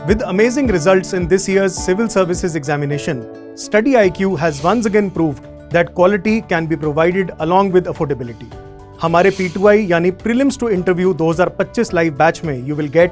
With amazing results in this year's Civil Services examination, Study IQ has once again proved that quality can be provided along with affordability. हमारे P2I यानी Prelims to Interview 2025 live batch में you will get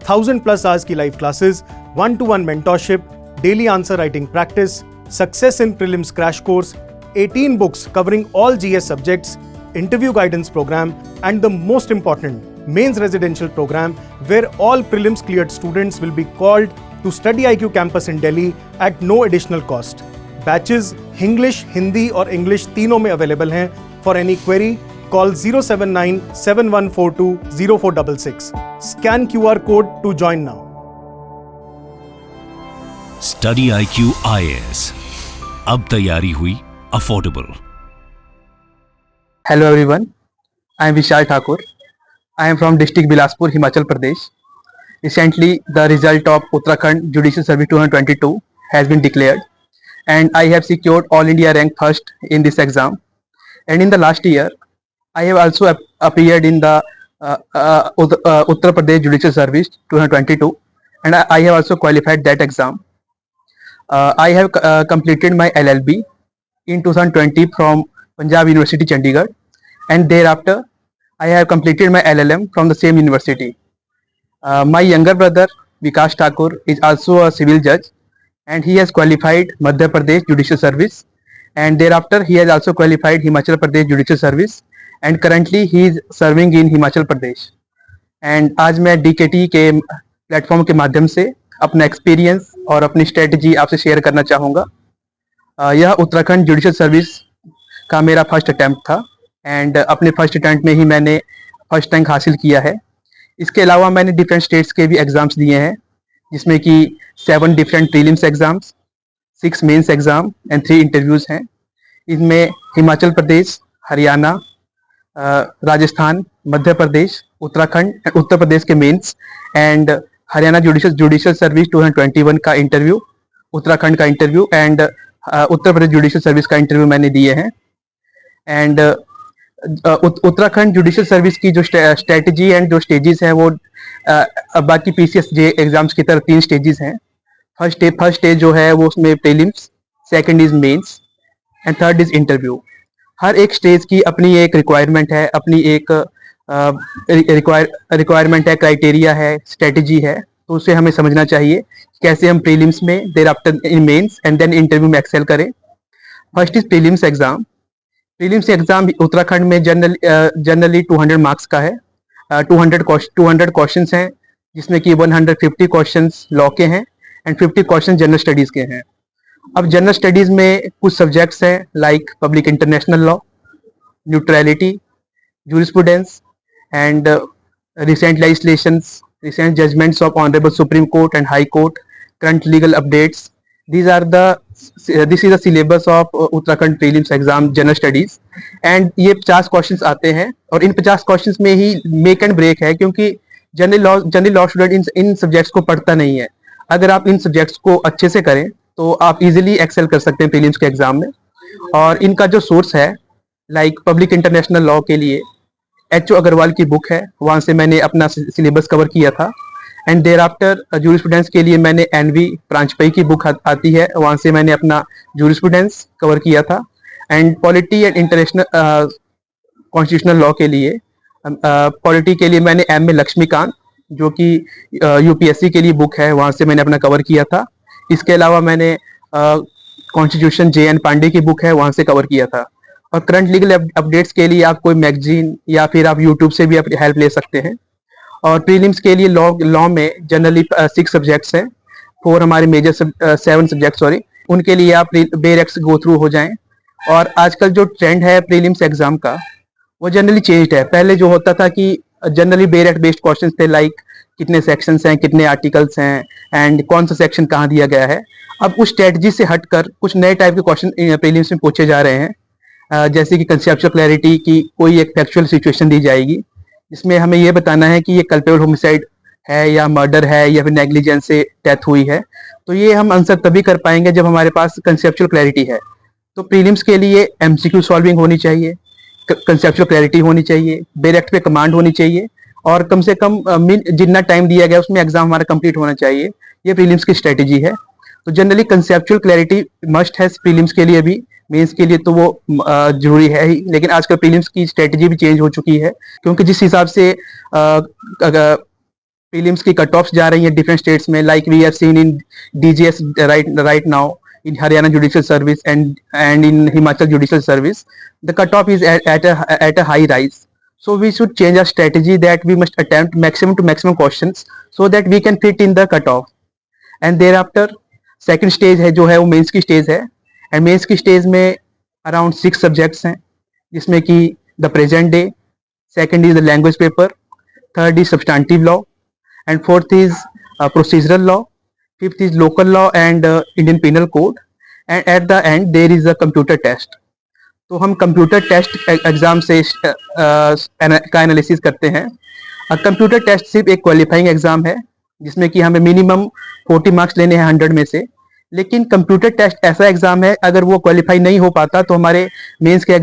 1000+ hours की live classes, 1-to-1 mentorship, daily answer writing practice, success in prelims crash course, 18 books covering all GS subjects, interview guidance program, and the most important, mains residential program where all prelims cleared students will be called to Study IQ campus in Delhi at no additional cost. Batches English, Hindi और English तीनों में available हैं. For any query, call 079-7142-0466. Scan QR code to join now. Study IQ IAS. अब तैयारी हुई affordable. Hello everyone, I am Vishal Thakur. I am from district Bilaspur, Himachal Pradesh. Recently, the result of Uttarakhand Judicial Service 2022 has been declared, and I have secured All India rank first in this exam. And in the last year, I have also appeared in the Uttar Pradesh Judicial Service 2022, and I have also qualified that exam. I have completed my LLB in 2020 from Punjab University, Chandigarh, and thereafter I have completed my LLM from the same university. My younger brother Vikas Thakur is also a civil judge, and he has qualified Madhya Pradesh Judicial Service, and thereafter he has also qualified Himachal Pradesh Judicial Service, and currently he is serving in Himachal Pradesh. And आज मैं DKT के platform के माध्यम से अपना experience और अपनी strategy आपसे शेयर करना चाहूँगा. यह उत्तराखंड जुडिशियल सर्विस का मेरा फर्स्ट अटैम्प्ट था, एंड अपने फर्स्ट अटैम्प्ट में ही मैंने फर्स्ट रैंक हासिल किया है. इसके अलावा मैंने डिफरेंट स्टेट्स के भी एग्ज़ाम्स दिए हैं, जिसमें कि 7 different prelims exams, 6 mains exam and 3 interviews हैं. इनमें हिमाचल प्रदेश, हरियाणा, राजस्थान, मध्य प्रदेश, उत्तराखंड, उत्तर प्रदेश के mains and Haryana judicial service 2021 का इंटरव्यू, उत्तराखंड का interview and Uttar Pradesh judicial service का इंटरव्यू मैंने दिए हैं. एंड उत्तराखंड जुडिशियल सर्विस की जो स्ट्रेटजी एंड जो स्टेजेस हैं वो बाकी PCS एग्जाम्स की तरह 3 स्टेजेस हैं. फर्स्ट स्टेज जो है वो उसमें prelims, second is mains and third is interview. हर एक स्टेज की अपनी एक रिक्वायरमेंट है, अपनी एक रिक्वायरमेंट है, क्राइटेरिया है, स्ट्रेटजी है. तो उसे हमें समझना चाहिए कैसे हम प्रीलिम्स में, thereafter in mains and then interview में एक्सेल करें. First is prelims exam. Prelims exam Uttarakhand में जनरली 200 मार्क्स का है. 200 क्वेश्चंस हैं, जिसमें कि 150 क्वेश्चंस लॉ के हैं एंड 50 क्वेश्चन जनरल स्टडीज के हैं. अब जनरल स्टडीज में कुछ सब्जेक्ट्स हैं like public international law, neutrality, jurisprudence and recent legislations, recent judgments of Honorable Supreme Court and High Court, current legal updates. This is the syllabus of Uttarakhand prelims exam general studies. And ये 50 questions आते हैं, और इन 50 questions में ही make and break है, क्योंकि general law student in subjects को पढ़ता नहीं है. अगर आप इन सब्जेक्ट्स को अच्छे से करें तो आप इजीली एक्सेल कर सकते हैं प्रीलिम्स के एग्जाम में. और इनका जो सोर्स है, लाइक पब्लिक इंटरनेशनल लॉ के लिए H.O. अग्रवाल की बुक है, वहाँ से मैंने अपना सिलेबस कवर किया था. एंड देर आफ्टर जूरिस्प्रूडेंस के लिए मैंने NV प्रांजपई की बुक आती है, वहाँ से मैंने अपना जूरिस्प्रूडेंस कवर किया था. And polity and international constitutional law के लिए, पॉलिटी के लिए मैंने M. लक्ष्मीकांत, जो कि UPSC के लिए बुक है, वहाँ से मैंने अपना कवर किया था. इसके अलावा मैंने कॉन्स्टिट्यूशन J.N. पांडे की बुक है, वहाँ से कवर किया था. और करंट लीगल अपडेट्स के लिए आप कोई मैगजीन या फिर आप यूट्यूब से भी अपनी हेल्प ले सकते हैं. और प्रीलिम्स के लिए लॉ में जनरली 6 सब्जेक्ट्स हैं, 4 हमारे मेजर 7 सब्जेक्ट सॉरी, उनके लिए आप बेरेक्स गो थ्रू हो जाएं. और आजकल जो ट्रेंड है प्रीलिम्स एग्जाम का, वो जनरली चेंज्ड है. पहले जो होता था कि जनरली बेरेक्ट बेस्ड क्वेश्चंस थे, लाइक कितने सेक्शंस हैं, कितने आर्टिकल्स हैं एंड कौन सा सेक्शन कहाँ दिया गया है. अब उस स्ट्रेटजी से हटकर कुछ नए टाइप के क्वेश्चन प्रीलिम्स में पूछे जा रहे हैं. जैसे कि कंसेप्चुअल क्लैरिटी की कोई एक फैक्चुअल सिचुएशन दी जाएगी, जिसमें हमें ये बताना है कि ये कल्पेबल होमिसाइड है या मर्डर है या फिर नेग्लिजेंस से डेथ हुई है. तो ये हम आंसर तभी कर पाएंगे जब हमारे पास कंसेप्चुअल क्लैरिटी है. तो प्रीलिम्स के लिए MCQ सॉल्विंग होनी चाहिए, कंसेप्चुअल क्लैरिटी होनी चाहिए, डायरेक्ट पे कमांड होनी चाहिए, और कम से कम जितना टाइम दिया गया उसमें एग्जाम हमारा कंप्लीट होना चाहिए. ये प्रीलिम्स की स्ट्रेटेजी है। तो जनरली कंसेप्चुअल क्लैरिटी मस्ट है प्रीलिम्स के लिए भी, मेंस के लिए तो वो जरूरी है ही, लेकिन आजकल प्रीलिम्स की स्ट्रेटेजी भी चेंज हो चुकी है, क्योंकि जिस हिसाब से प्रीलिम्स की कट ऑफ्स जा रही हैं डिफरेंट स्टेट्स में, like we have seen in DGS right now, in Haryana Judicial Service and in Himachal Judicial Service, the cutoff is at a high rise. So we should change our strategy that we must attempt maximum to maximum questions so that we can fit in the cutoff. And thereafter second stage है जो है वो mains की stage है, and mains की stage में around 6 subjects हैं, जिसमें कि the present day, second is the language paper, third is substantive law, and fourth is procedural law, fifth is local law and Indian Penal Code, and at the end there is a computer test. तो हम computer test exam से का analysis करते हैं। Computer test सिर्फ एक qualifying exam है, जिसमें कि हमें मिनिमम 40 मार्क्स लेने हैं 100 में से, लेकिन कंप्यूटर टेस्ट ऐसा एग्जाम है, अगर वो क्वालिफाई नहीं हो पाता तो हमारे मेंस के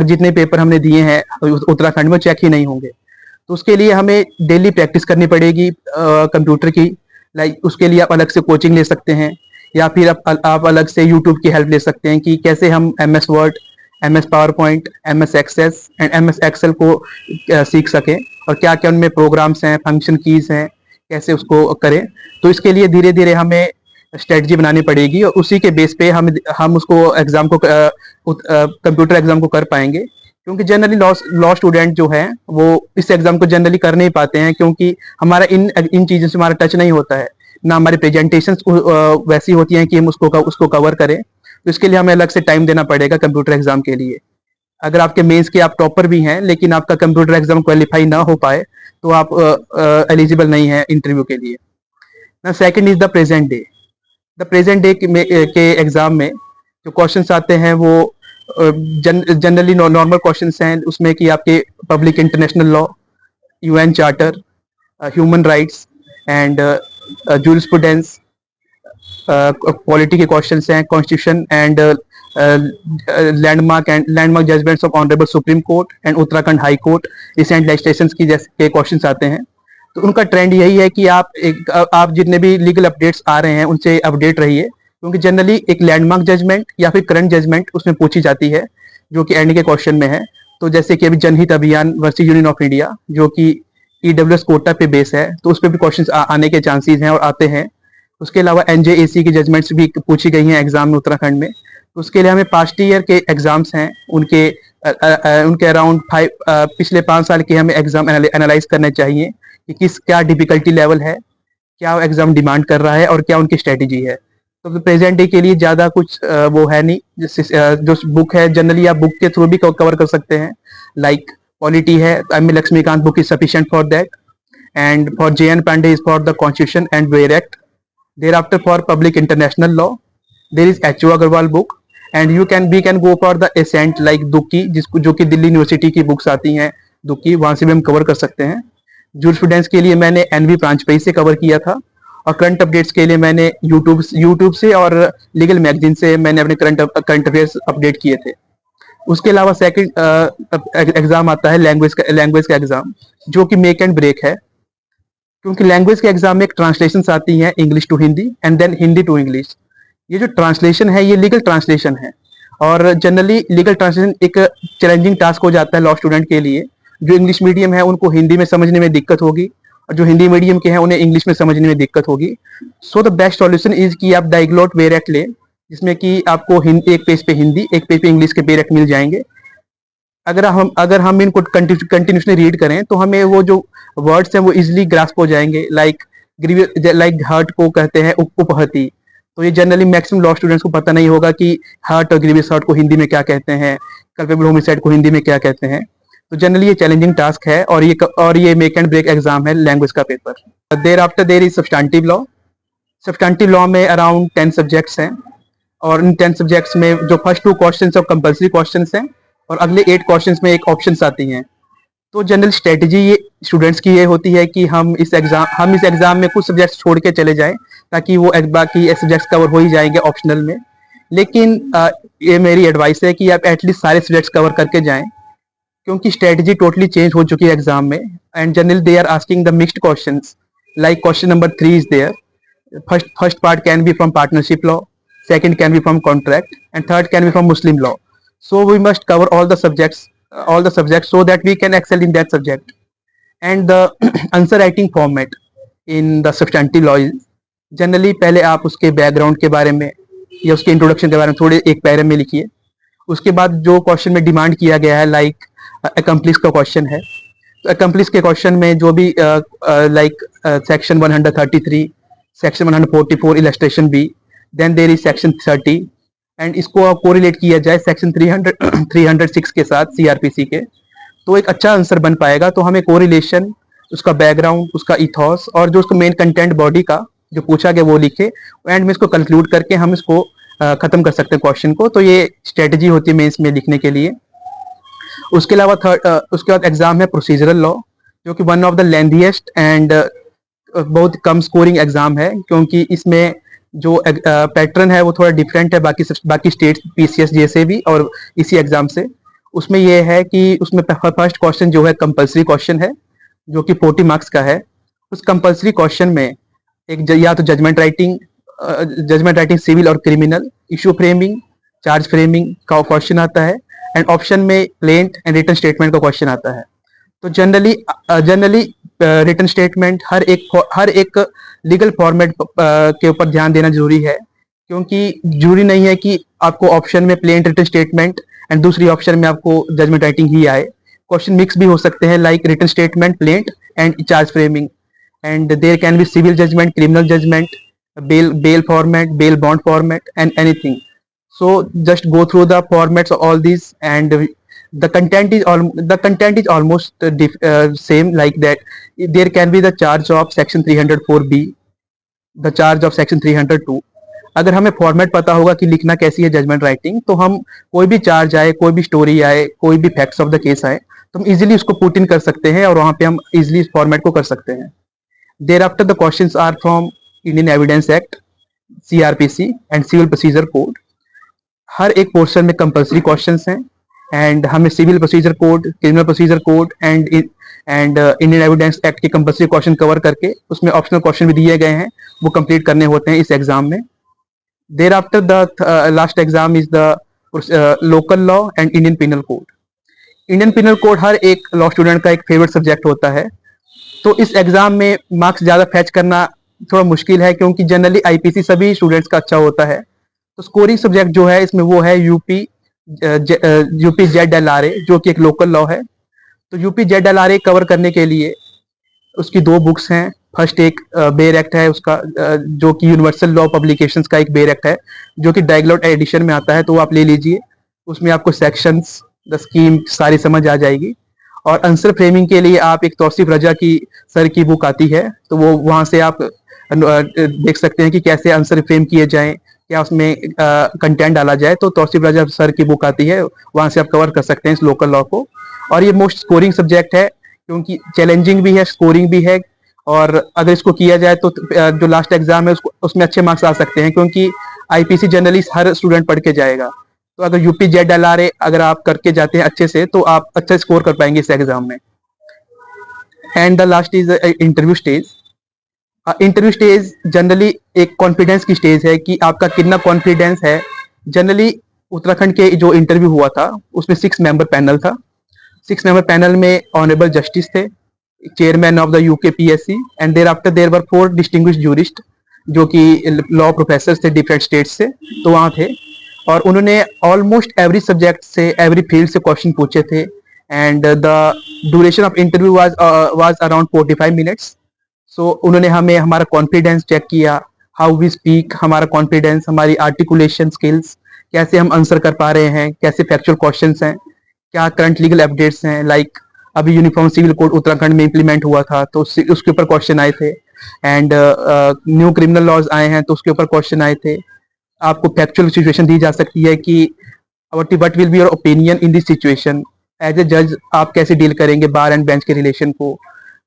जितने पेपर हमने दिए हैं उत्तराखंड में चेक ही नहीं होंगे। तो उसके लिए हमें डेली प्रैक्टिस करनी पड़ेगी कंप्यूटर की, लाइक उसके लिए आप अलग से कोचिंग ले सकते हैं, या फिर आप अलग से यूट्यूब की हेल्प ले सकते हैं कि कैसे हम MS word, MS power point, MS access and MS excel को सीख सकें, और क्या क्या उनमें प्रोग्राम्स हैं, फंक्शन कीज हैं, कैसे उसको करें। तो इसके लिए धीरे धीरे हमें स्ट्रेटजी बनानी पड़ेगी, और उसी के बेस पे हम उसको एग्जाम को कंप्यूटर एग्जाम को कर पाएंगे। क्योंकि जनरली लॉ स्टूडेंट जो है वो इस एग्जाम को जनरली कर नहीं पाते हैं, क्योंकि हमारा इन चीज़ों से हमारा टच नहीं होता है, ना हमारी प्रेजेंटेशंस वैसी होती हैं कि हम उसको कवर करें। तो इसके लिए हमें अलग से टाइम देना पड़ेगा कंप्यूटर एग्जाम के लिए। अगर आपके मेंस के आप टॉपर भी हैं, लेकिन आपका कंप्यूटर एग्जाम क्वालिफाई ना हो पाए, तो आप एलिजिबल नहीं है इंटरव्यू के लिए ना। Second is the present day. The present day के एग्जाम में जो क्वेश्चंस आते हैं वो जनरली नॉर्मल क्वेश्चंस हैं, उसमें कि आपके public international law, UN charter, human rights and jurisprudence, polity के क्वेश्चंस हैं, constitution and landmark judgments of honourable supreme court and Uttarakhand high court, recent legislation की जैसे के क्वेश्चंस आते हैं। तो उनका ट्रेंड यही है कि आप जितने भी लीगल अपडेट्स आ रहे हैं उनसे अपडेट रहिए, क्योंकि जनरली एक लैंडमार्क जजमेंट या फिर करंट जजमेंट उसमें पूछी जाती है, जो कि एंड के क्वेश्चन में है। तो जैसे कि अभी जनहित अभियान वर्सेस यूनियन ऑफ इंडिया, जो कि EWS कोटा पे बेस है, तो उस पर भी क्वेश्चंस आने के चांसेस हैं और आते हैं। उसके अलावा NJAC की जजमेंट्स भी पूछी गई हैं एग्जाम में उत्तराखंड में। तो उसके लिए हमें पास्ट ईयर के एग्जाम्स हैं उनके अराउंड पिछले 5 साल के हमें एग्जाम एनालाइज करने चाहिए कि क्या डिफिकल्टी लेवल है, क्या एग्जाम डिमांड कर रहा है, और क्या उनकी स्ट्रेटेजी है। तो प्रेजेंट डे के लिए ज्यादा कुछ वो है नहीं, जो बुक है जनरली आप बुक के थ्रू भी कवर कर सकते हैं, लाइक पॉलिटी है, M. Laxmikanth book is sufficient for that, and for JN Pandey is for the constitution and where act. There after for public international law there is HO Agarwal book, and we can go for the ascent like Dukki, जो कि Delhi university की books आती हैं दुक्की, वहां से भी हम cover कर सकते हैं। जूरिस्प्रूडेंस के लिए मैंने NV प्रांजपेयी से कवर किया था, और करंट अपडेट्स के लिए मैंने यूट्यूब से और लीगल मैगजीन से मैंने अपने करंट अफेयर्स अपडेट किए थे। उसके अलावा सेकंड एग्जाम आता है लैंग्वेज का एग्जाम, जो कि मेक एंड ब्रेक है, क्योंकि लैंग्वेज के एग्जाम में एक ट्रांसलेशंस आती हैं English to Hindi and then Hindi to English. ये जो ट्रांसलेशन है ये लीगल ट्रांसलेशन है, और जनरली लीगल ट्रांसलेशन एक चैलेंजिंग टास्क हो जाता है लॉ स्टूडेंट के लिए। जो इंग्लिश मीडियम है उनको हिंदी में समझने में दिक्कत होगी, और जो हिंदी मीडियम के हैं उन्हें इंग्लिश में समझने में दिक्कत होगी। So the best solution is कि आप डाइग्लोट वेयर एक्ट लें, जिसमें कि आपको एक पेज पे हिंदी, एक पेज पे इंग्लिश के वेयर एक्ट मिल जाएंगे। अगर हम इनको कंटिन्यूसली रीड करें तो हमें वो जो वर्ड्स हैं वो इजिली ग्रास्प हो जाएंगे, लाइक हर्ट को कहते हैं उपहति। तो ये जनरली मैक्सिमम लॉ स्टूडेंट्स को पता नहीं होगा कि हर्ट और ग्रीवियस हर्ट को हिंदी में क्या कहते हैं, कल्पेबल होमिसाइड को हिंदी में क्या कहते हैं। तो जनरली ये चैलेंजिंग टास्क है, और ये मेक एंड ब्रेक एग्जाम है लैंग्वेज का पेपर। There after there is substantive law. Substantive law में अराउंड 10 सब्जेक्ट्स हैं, और इन 10 सब्जेक्ट्स में जो फर्स्ट 2 क्वेश्चंस और कंपल्सरी क्वेश्चंस हैं, और अगले 8 क्वेश्चंस में एक ऑप्शंस आती हैं। तो जनरल स्ट्रेटजी ये स्टूडेंट्स की ये होती है कि हम इस एग्जाम में कुछ सब्जेक्ट्स छोड़ के चले जाएं, ताकि वो बाकी सब्जेक्ट्स कवर हो ही जाएंगे ऑप्शनल में। लेकिन ये मेरी एडवाइस है कि आप एटलीस्ट सारे सब्जेक्ट्स कवर करके जाएं, क्योंकि स्ट्रेटजी टोटली चेंज हो चुकी है एग्जाम में, and generally they are asking the mixed questions, like question number 3 is there, First part can be from partnership law, second can be from contract, and third can be from Muslim law. So we must cover all the subjects so that we can excel in that subject. And the answer writing format in the substantive law is generally पहले आप उसके background के बारे में या उसके introduction के बारे में थोड़े एक पैरा में लिखिए. उसके बाद जो क्वेश्चन में डिमांड किया गया है, लाइक अकम्प्लिश का क्वेश्चन है, तो अकम्प्लिश के क्वेश्चन में जो भी like section 133, section 144 illustration B, then there is section 30, and इसको कोरिलेट किया जाए सेक्शन 306 के साथ सीआरपीसी के, तो एक अच्छा आंसर बन पाएगा. तो हमें कोरिलेशन, उसका बैकग्राउंड, उसका इथॉस और जो उसका मेन कंटेंट बॉडी का जो पूछा गया वो लिखे, एंड में इसको कंक्लूड करके हम इसको खत्म कर सकते हैं क्वेश्चन को. तो ये स्ट्रेटजी होती है मेंस में लिखने के लिए. उसके अलावा उसके बाद एग्जाम है प्रोसीजरल लॉ, जो कि one of the lengthiest and बहुत कम स्कोरिंग एग्जाम है, क्योंकि इसमें जो पैटर्न है वो थोड़ा डिफरेंट है बाकी स्टेट पीसीएस जैसे भी और इसी एग्जाम से. उसमें ये है कि उसमें फर्स्ट क्वेश्चन जो है कंपलसरी क्वेश्चन है, जो कि 40 मार्क्स का है. उस कंपलसरी क्वेश्चन में एक या तो जजमेंट राइटिंग सिविल और criminal, issue framing, charge framing का क्वेश्चन आता है, एंड ऑप्शन में प्लेंट एंड रिटन स्टेटमेंट का क्वेश्चन आता है. तो जनरली रिटन स्टेटमेंट हर एक लीगल फॉर्मेट के ऊपर ध्यान देना जरूरी है, क्योंकि जरूरी नहीं है कि आपको ऑप्शन में प्लेंट रिटन स्टेटमेंट एंड दूसरी ऑप्शन में आपको जजमेंट राइटिंग ही आए. क्वेश्चन मिक्स भी हो सकते हैं, like written statement, plaint and charge framing, and there can be civil judgment, criminal judgment, bail format, bail bond format, and anything. So just go through the formats of all these, and the content is almost same like that. There can be the charge of section 304B, the charge of section 302. अगर हमें format पता होगा कि लिखना कैसी है judgment writing, तो हम कोई भी चार्ज आए, कोई भी स्टोरी आए, कोई भी फैक्ट्स ऑफ द केस आए, तो हम इजीली उसको पुट इन कर सकते हैं और वहां पे हम इजीली इस फॉर्मेट को कर सकते हैं. Thereafter, the questions are from Indian Evidence Act, CRPC, and Civil Procedure Code. हर एक पोर्शन में कंपलसरी क्वेश्चंस हैं, एंड हमें civil procedure code, criminal procedure code and Indian evidence act के कंपलसरी क्वेश्चन कवर करके उसमें ऑप्शनल क्वेश्चन भी दिए गए हैं, वो कंप्लीट करने होते हैं इस एग्जाम में. There after the last exam is the local law and Indian penal code. Indian penal code हर एक लॉ स्टूडेंट का एक फेवरेट सब्जेक्ट होता है. तो इस एग्जाम में मार्क्स ज़्यादा फैच करना थोड़ा मुश्किल है, क्योंकि जनरली आईपीसी सभी स्टूडेंट्स का अच्छा होता है. तो स्कोरिंग सब्जेक्ट जो है इसमें वो है यूपी ZLRA, जो कि एक लोकल लॉ है. तो यूपी ZLRA कवर करने के लिए उसकी 2 बुक्स हैं. फर्स्ट एक बेयर एक्ट है उसका, जो कि यूनिवर्सल लॉ पब्लिकेशंस का एक बेयर एक्ट है, जो कि डायग्लॉट एडिशन में आता है, तो वो आप ले लीजिए. उसमें आपको सेक्शंस, द स्कीम सारी समझ आ जाएगी. और आंसर फ्रेमिंग के लिए आप एक तौसीफ रजा की सर की बुक आती है, तो वो वहाँ से आप देख सकते हैं कि कैसे आंसर फ्रेम किए जाएं, क्या उसमें कंटेंट डाला जाए. तो तौसीफ रजा सर की बुक आती है, वहाँ से आप कवर कर सकते हैं इस लोकल लॉ को. और ये मोस्ट स्कोरिंग सब्जेक्ट है, क्योंकि चैलेंजिंग भी है, स्कोरिंग भी है, और अगर इसको किया जाए तो जो लास्ट एग्जाम है उसमें अच्छे मार्क्स आ सकते हैं, क्योंकि आईपीसी जनरली हर स्टूडेंट पढ़ के जाएगा. तो अगर यूपी ZLRA अगर आप करके जाते हैं अच्छे से, तो आप अच्छा स्कोर कर पाएंगे इस एग्जाम में. And the last is interview stage. Interview stage generally एक कॉन्फिडेंस की स्टेज है कि आपका कितना कॉन्फिडेंस है. जनरली उत्तराखंड के जो इंटरव्यू हुआ था उसमें 6 मेंबर पैनल था. 6 मेंबर पैनल में ऑनरेबल जस्टिस थे, chairman of the UKPSC, and there after there were 4 distinguished jurist, जो कि लॉ प्रोफेसर थे डिफरेंट स्टेट से, तो वहाँ थे. और उन्होंने ऑलमोस्ट एवरी सब्जेक्ट से, एवरी फील्ड से क्वेश्चन पूछे थे. And the duration of interview was around 45 minutes. So उन्होंने हमें हमारा कॉन्फिडेंस चेक किया, हाउ वी स्पीक, हमारा कॉन्फिडेंस, हमारी आर्टिकुलेशन स्किल्स, कैसे हम आंसर कर पा रहे हैं, कैसे फैक्चुअल क्वेश्चंस हैं, क्या करंट लीगल अपडेट्स हैं. लाइक अभी यूनिफॉर्म सिविल कोड उत्तराखंड में इंप्लीमेंट हुआ था, तो उसके ऊपर क्वेश्चन आए थे. एंड न्यू क्रिमिनल लॉज आए हैं, तो उसके ऊपर क्वेश्चन आए थे. आपको फैक्चुअल सिचुएशन दी जा सकती है कि what will be your opinion in this situation, as a जज आप कैसे डील करेंगे बार एंड बेंच के रिलेशन को.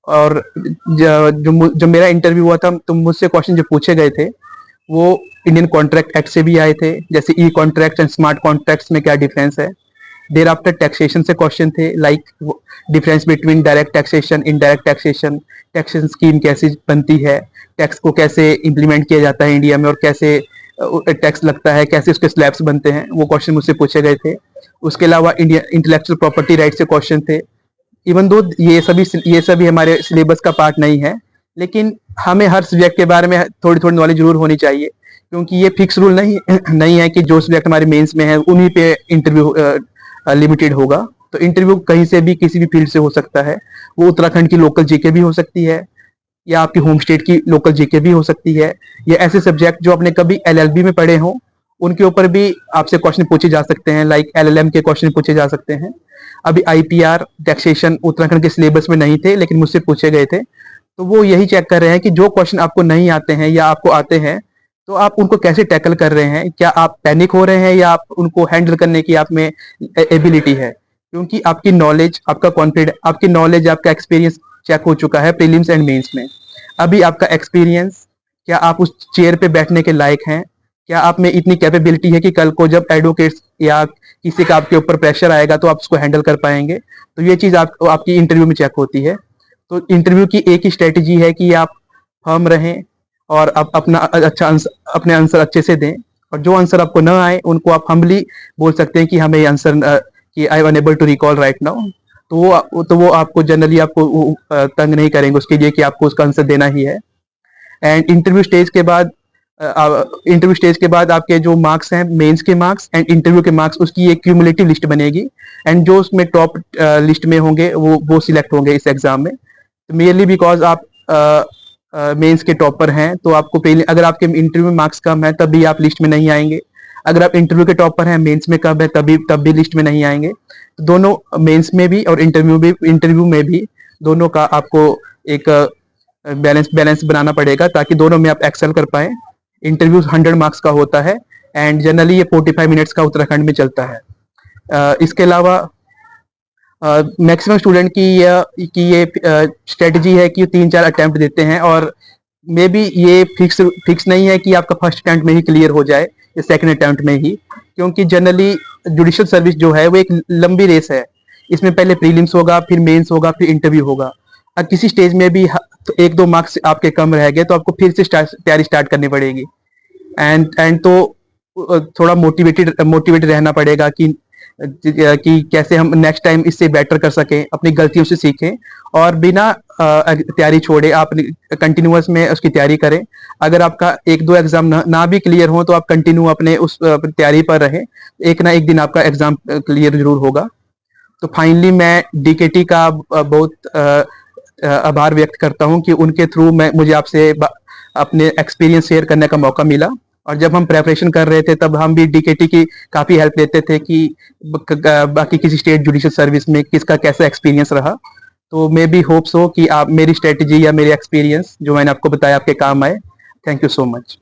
और जो मेरा इंटरव्यू हुआ था, तो मुझसे क्वेश्चन जो पूछे गए थे वो इंडियन कॉन्ट्रैक्ट एक्ट से भी आए थे, जैसे ई कॉन्ट्रैक्ट एंड स्मार्ट कॉन्ट्रैक्ट्स में क्या डिफरेंस है, देर आफ्टर टैक्सेशन से क्वेश्चन थे, like difference between direct taxation, indirect taxation, taxation scheme कैसे बनती है, टैक्स को कैसे इम्प्लीमेंट किया जाता है इंडिया में और कैसे टैक्स लगता है, कैसे उसके स्लैब्स बनते हैं, वो क्वेश्चन मुझसे पूछे गए थे। उसके अलावा इंडिया इंटेलेक्चुअल प्रॉपर्टी राइट से क्वेश्चन थे। इवन दो ये सभी हमारे सिलेबस का पार्ट नहीं है, लेकिन हमें हर सब्जेक्ट के बारे में थोड़ी थोड़ी नॉलेज जरूर होनी चाहिए, क्योंकि ये फिक्स रूल नहीं है कि जो सब्जेक्ट हमारे मेंस में है उन्हीं पे इंटरव्यू लिमिटेड होगा। तो इंटरव्यू कहीं से भी किसी भी फील्ड से हो सकता है। वो उत्तराखंड की लोकल जीके भी हो सकती है, या आपकी होम स्टेट की लोकल जीके भी हो सकती है, या ऐसे सब्जेक्ट जो आपने कभी एलएलबी में पढ़े हों उनके ऊपर भी आपसे क्वेश्चन पूछे जा सकते हैं, लाइक एलएलएम के क्वेश्चन पूछे जा सकते हैं। अभी आईपीआर टैक्सेशन उत्तराखंड के सिलेबस में नहीं थे, लेकिन मुझसे पूछे गए थे। तो वो यही चेक कर रहे हैं कि जो क्वेश्चन आपको नहीं आते हैं या आपको आते हैं तो आप उनको कैसे टैकल कर रहे हैं, क्या आप पैनिक हो रहे हैं या आप उनको हैंडल करने की आप में एबिलिटी है। क्योंकि आपकी नॉलेज, आपका कॉन्फिडेंस, आपकी नॉलेज, आपका एक्सपीरियंस चेक हो चुका है प्रीलिम्स एंड मेंस में। अभी आपका एक्सपीरियंस, क्या आप उस चेयर पे बैठने के लायक हैं, क्या आप में इतनी कैपेबिलिटी है कि कल को जब एडवोकेट्स या किसी का आपके ऊपर प्रेशर आएगा तो आप उसको हैंडल कर पाएंगे। तो ये चीज आपकी इंटरव्यू में चेक होती है। तो इंटरव्यू की एक ही स्ट्रेटेजी है कि आप फर्म रहें और आप अपने आंसर अच्छे से दें, और जो आंसर आपको न आए उनको आप हम्बली बोल सकते हैं कि हमें ये आंसर कि I am unable to recall right now. तो वो आपको जनरली आपको तंग नहीं करेंगे उसके लिए कि आपको उसका आंसर देना ही है। एंड इंटरव्यू स्टेज के बाद आपके जो मार्क्स हैं, मेंस के मार्क्स एंड इंटरव्यू के मार्क्स, उसकी एक क्यूमुलेटिव लिस्ट बनेगी, एंड जो उसमें टॉप लिस्ट में होंगे वो सिलेक्ट होंगे इस एग्जाम में। मेयरली बिकॉज आप मेंस के टॉपर हैं, तो आपको अगर आपके इंटरव्यू में मार्क्स कम है तभी आप लिस्ट में नहीं आएंगे। अगर आप इंटरव्यू के टॉपर हैं, मेंस में कम है तब भी लिस्ट में नहीं आएंगे। तो दोनों मेंस में भी और इंटरव्यू में भी दोनों का आपको एक बैलेंस बनाना पड़ेगा, ताकि दोनों में आप एक्सेल कर पाए। इंटरव्यू 100 मार्क्स का होता है एंड जनरली ये 45 मिनट्स का उत्तराखंड में चलता है। इसके अलावा मैक्सिमम स्टूडेंट की ये स्ट्रेटजी है कि 3-4 अटेम्प्ट देते हैं, और मे बी ये फिक्स नहीं है कि आपका फर्स्ट अटेम्प्ट में ही क्लियर हो जाए या सेकंड अटेम्प्ट में ही, क्योंकि जनरली जुडिशियल सर्विस जो है वो एक लंबी रेस है। इसमें पहले प्रीलिम्स होगा, फिर मेंस होगा, फिर इंटरव्यू होगा। अब किसी स्टेज में भी तो 1-2 मार्क्स आपके कम रह गए तो आपको फिर से तैयारी स्टार्ट करनी पड़ेगी। एंड तो थोड़ा मोटिवेटेड रहना पड़ेगा कि कैसे हम नेक्स्ट टाइम इससे बेटर कर सकें, अपनी गलतियों से सीखें और बिना तैयारी छोड़े आप कंटिन्यूअस में उसकी तैयारी करें। अगर आपका 1-2 एग्जाम ना भी क्लियर हो तो आप कंटिन्यू अपने उस तैयारी पर रहें, एक ना एक दिन आपका एग्जाम क्लियर जरूर होगा। तो फाइनली मैं डीकेटी का बहुत आभार व्यक्त करता हूं कि उनके थ्रू मुझे आपसे अपने एक्सपीरियंस शेयर करने का मौका मिला। और जब हम प्रेपरेशन कर रहे थे तब हम भी डीकेटी की काफ़ी हेल्प लेते थे कि बाकी किसी स्टेट जुडिशियल सर्विस में किसका कैसा एक्सपीरियंस रहा। तो मे बी होप्स हो कि आप मेरी स्ट्रेटजी या मेरे एक्सपीरियंस जो मैंने आपको बताया आपके काम आए। Thank you so much.